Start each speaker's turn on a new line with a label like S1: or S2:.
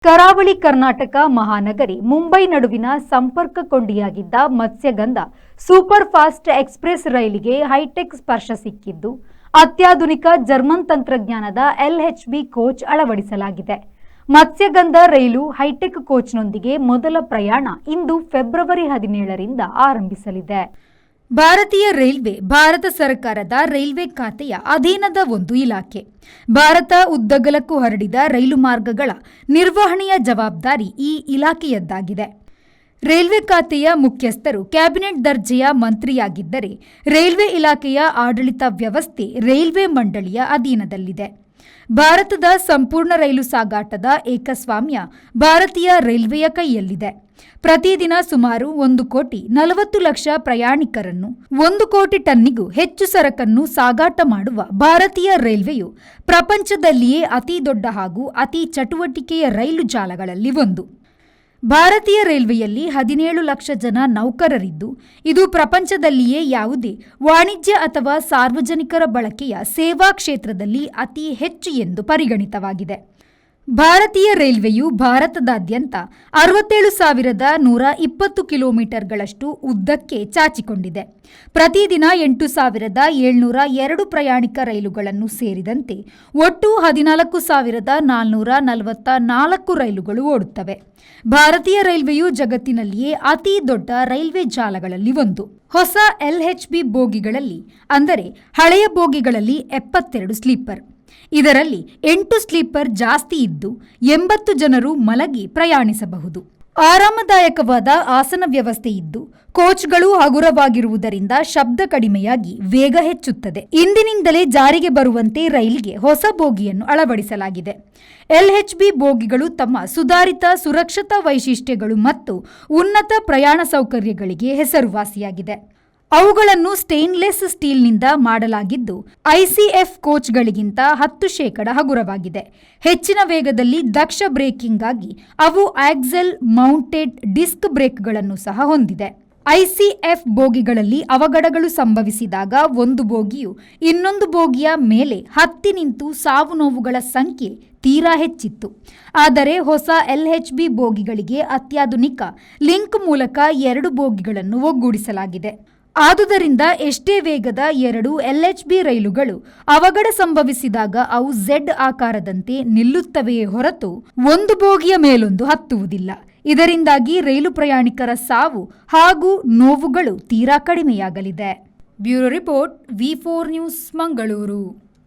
S1: ಕರಾವಳಿ ಕರ್ನಾಟಕ ಮಹಾನಗರಿ ಮುಂಬೈ ನಡುವಿನ ಸಂಪರ್ಕ ಕೊಂಡಿಯಾಗಿದ್ದ ಮತ್ಸ್ಯಗಂಧ ಸೂಪರ್ ಫಾಸ್ಟ್ ಎಕ್ಸ್‌ಪ್ರೆಸ್ ರೈಲಿಗೆ ಹೈಟೆಕ್ ಸ್ಪರ್ಶ ಸಿಕ್ಕಿದ್ದು ಅತ್ಯಾಧುನಿಕ ಜರ್ಮನ್ ತಂತ್ರಜ್ಞಾನದ LHB ಕೋಚ್ ಅಳವಡಿಸಲಾಗಿದೆ. ಮತ್ಸ್ಯಗಂಧ ರೈಲು ಹೈಟೆಕ್ ಕೋಚ್ನೊಂದಿಗೆ ಮೊದಲ ಪ್ರಯಾಣ ಇಂದು ಫೆಬ್ರವರಿ 17ರಿಂದ ಆರಂಭಿಸಲಿದೆ. ಭಾರತೀಯ ರೈಲ್ವೆ ಭಾರತ ಸರ್ಕಾರದ ರೈಲ್ವೆ ಖಾತೆಯ ಅಧೀನದ ಒಂದು ಇಲಾಖೆ. ಭಾರತ ಉದ್ದಗಲಕ್ಕೂ ಹರಡಿದ ರೈಲು ಮಾರ್ಗಗಳ ನಿರ್ವಹಣೆಯ ಜವಾಬ್ದಾರಿ ಈ ಇಲಾಖೆಯದ್ದಾಗಿದೆ. ರೈಲ್ವೆ ಖಾತೆಯ ಮುಖ್ಯಸ್ಥರು ಕ್ಯಾಬಿನೆಟ್ ದರ್ಜೆಯ ಮಂತ್ರಿಯಾಗಿದ್ದರೆ, ರೈಲ್ವೆ ಇಲಾಖೆಯ ಆಡಳಿತ ವ್ಯವಸ್ಥೆ ರೈಲ್ವೆ ಮಂಡಳಿಯ ಅಧೀನದಲ್ಲಿದೆ. ಭಾರತದ ಸಂಪೂರ್ಣ ರೈಲು ಸಾಗಾಟದ ಏಕಸ್ವಾಮ್ಯ ಭಾರತೀಯ ರೈಲ್ವೆಯ ಕೈಯಲ್ಲಿದೆ. ಪ್ರತಿದಿನ ಸುಮಾರು 1,40,00,000 ಪ್ರಯಾಣಿಕರನ್ನು 1 ಕೋಟಿ ಟನ್ನಿಗೂ ಹೆಚ್ಚು ಸರಕನ್ನು ಸಾಗಾಟ ಮಾಡುವ ಭಾರತೀಯ ರೈಲ್ವೆಯು ಪ್ರಪಂಚದಲ್ಲಿಯೇ ಅತಿ ದೊಡ್ಡ ಹಾಗೂ ಅತಿ ಚಟುವಟಿಕೆಯ ರೈಲು ಜಾಲಗಳಲ್ಲಿ ಒಂದು. ಭಾರತೀಯ ರೈಲ್ವೆಯಲ್ಲಿ 17 ಲಕ್ಷ ಜನ ನೌಕರರಿದ್ದು, ಇದು ಪ್ರಪಂಚದಲ್ಲಿಯೇ ಯಾವುದೇ ವಾಣಿಜ್ಯ ಅಥವಾ ಸಾರ್ವಜನಿಕರ ಬಳಕೆಯ ಸೇವಾ ಕ್ಷೇತ್ರದಲ್ಲಿ ಅತಿ ಹೆಚ್ಚು ಎಂದು ಪರಿಗಣಿತವಾಗಿದೆ. ಭಾರತೀಯ ರೈಲ್ವೆಯು ಭಾರತದಾದ್ಯಂತ 67,120 ಕಿಲೋಮೀಟರ್ಗಳಷ್ಟು ಉದ್ದಕ್ಕೆ ಚಾಚಿಕೊಂಡಿದೆ. ಪ್ರತಿದಿನ 8,702 ಪ್ರಯಾಣಿಕ ರೈಲುಗಳನ್ನು ಸೇರಿದಂತೆ ಒಟ್ಟು 14,444 ರೈಲುಗಳು ಓಡುತ್ತವೆ. ಭಾರತೀಯ ರೈಲ್ವೆಯು ಜಗತ್ತಿನಲ್ಲಿಯೇ ಅತಿ ದೊಡ್ಡ ರೈಲ್ವೆ ಜಾಲಗಳಲ್ಲಿ ಒಂದು. ಹೊಸ LHB ಬೋಗಿಗಳಲ್ಲಿ ಅಂದರೆ ಹಳೆಯ ಬೋಗಿಗಳಲ್ಲಿ 72 ಸ್ಲೀಪರ್, ಇದರಲ್ಲಿ 8 ಸ್ಲೀಪರ್ ಜಾಸ್ತಿ ಇದ್ದು 80 ಜನರು ಮಲಗಿ ಪ್ರಯಾಣಿಸಬಹುದು. ಆರಾಮದಾಯಕವಾದ ಆಸನ ವ್ಯವಸ್ಥೆ ಇದ್ದು, ಕೋಚ್ಗಳು ಹಗುರವಾಗಿರುವುದರಿಂದ ಶಬ್ದ ಕಡಿಮೆಯಾಗಿ ವೇಗ ಹೆಚ್ಚುತ್ತದೆ. ಇಂದಿನಿಂದಲೇ ಜಾರಿಗೆ ಬರುವಂತೆ ರೈಲಿಗೆ ಹೊಸ ಬೋಗಿಯನ್ನು ಅಳವಡಿಸಲಾಗಿದೆ. LHB ಬೋಗಿಗಳು ತಮ್ಮ ಸುಧಾರಿತ ಸುರಕ್ಷತಾ ವೈಶಿಷ್ಟ್ಯಗಳು ಮತ್ತು ಉನ್ನತ ಪ್ರಯಾಣ ಸೌಕರ್ಯಗಳಿಗೆ ಹೆಸರುವಾಸಿಯಾಗಿದೆ. ಅವುಗಳನ್ನು ಸ್ಟೇನ್ಲೆಸ್ ಸ್ಟೀಲ್ನಿಂದ ಮಾಡಲಾಗಿದ್ದು, ICF ಕೋಚ್ಗಳಿಗಿಂತ 10% ಹಗುರವಾಗಿದೆ. ಹೆಚ್ಚಿನ ವೇಗದಲ್ಲಿ ದಕ್ಷ ಬ್ರೇಕಿಂಗ್ಗಾಗಿ ಅವು ಆಕ್ಸೆಲ್ ಮೌಂಟೆಡ್ ಡಿಸ್ಕ್ ಬ್ರೇಕ್ಗಳನ್ನು ಸಹ ಹೊಂದಿದೆ. ICF ಬೋಗಿಗಳಲ್ಲಿ ಅವಘಡಗಳು ಸಂಭವಿಸಿದಾಗ ಒಂದು ಬೋಗಿಯು ಇನ್ನೊಂದು ಬೋಗಿಯ ಮೇಲೆ ಹತ್ತಿ ನಿಂತು ಸಾವು ನೋವುಗಳ ಸಂಖ್ಯೆ ತೀರಾ ಹೆಚ್ಚಿತ್ತು. ಆದರೆ ಹೊಸ LHB ಬೋಗಿಗಳಿಗೆ ಅತ್ಯಾಧುನಿಕ ಲಿಂಕ್ ಮೂಲಕ 2 ಬೋಗಿಗಳನ್ನು ಒಗ್ಗೂಡಿಸಲಾಗಿದೆ. ಆದುದರಿಂದ ಎಷ್ಟೇ ವೇಗದ 2 LHB ರೈಲುಗಳು ಅವಘಡ ಸಂಭವಿಸಿದಾಗ ಅವು Z ಆಕಾರದಂತೆ ನಿಲ್ಲುತ್ತವೆಯೇ ಹೊರತು ಒಂದು ಬೋಗಿಯ ಮೇಲೊಂದು ಹತ್ತುವುದಿಲ್ಲ. ಇದರಿಂದಾಗಿ ರೈಲು ಪ್ರಯಾಣಿಕರ ಸಾವು ಹಾಗೂ ನೋವುಗಳು ತೀರಾ ಕಡಿಮೆಯಾಗಲಿದೆ. Bureau report, V4 news, Mangaluru.